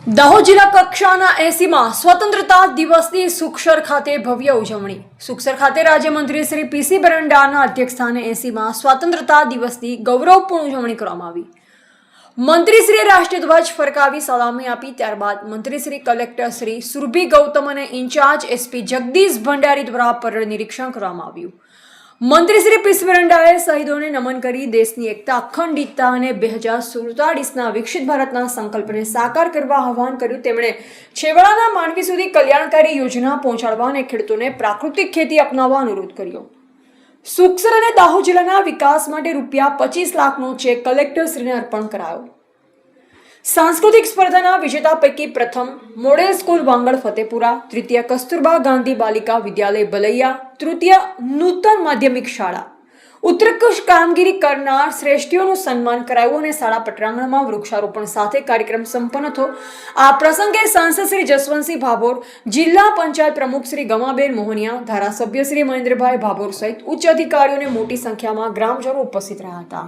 દાહોદ જિલ્લા કક્ષાના 80માં સ્વતંત્રતા દિવસની સુખસર ખાતે ભવ્ય ઉજવણી. સુખસર ખાતે રાજ્યમંત્રી શ્રી પીસી બરંડાના અધ્યક્ષસ્થાને 80માં સ્વતંત્રતા દિવસની ગૌરવપૂર્ણ ઉજવણી કરવામાં આવી. મંત્રીશ્રીએ રાષ્ટ્રીય ધ્વજ ફરકાવી સલામી આપી. ત્યારબાદ મંત્રીશ્રી, કલેક્ટર શ્રી સુરભી ગૌતમ અને ઇન્ચાર્જ એસપી જગદીશ ભંડારી દ્વારા પરેડ નિરીક્ષણ કરવામાં આવ્યું. મંત્રી શ્રી પીસી બરંડાએ શહીદોને નમન કરી દેશની એકતા, અખંડિતતા અને 2047ના વિકસિત ભારતના સંકલ્પને સાકાર કરવા આહ્વાન કર્યું. તેમણે છેવાડાના માનવી સુધી કલ્યાણકારી યોજના પહોંચાડવા અને ખેડૂતોને પ્રાકૃતિક ખેતી અપનાવવા અનુરોધ કર્યો. સુખસર અને દાહોદ જિલ્લાના વિકાસ માટે ₹25 લાખનો ચેક કલેક્ટરશ્રીને અર્પણ કરાયો. સાંસ્કૃતિક સ્પર્ધાના વિજેતા પૈકી પ્રથમ મોડેલ સ્કૂલ વાંગડ ફતેપુરા, દ્વિતીય કસ્તુરબા ગાંધી બાલિકા વિદ્યાલય બલૈયા, તૃતીય નૂતન માધ્યમિક શાળા. ઉત્કૃષ્ટ કામગીરી કરનાર શ્રેષ્ઠીઓનું સન્માન કરાયું અને શાળા પટાંગણમાં વૃક્ષારોપણ સાથે કાર્યક્રમ સંપન્ન થયો. આ પ્રસંગે સાંસદ શ્રી જસવંતસિંહ ભાભોર, જિલ્લા પંચાયત પ્રમુખ શ્રી ગમાબેન મોહનિયા, ધારાસભ્ય શ્રી મહેન્દ્રભાઈ ભાભોર સહિત ઉચ્ચ અધિકારીઓને મોટી સંખ્યામાં ગ્રામજનો ઉપસ્થિત રહ્યા હતા.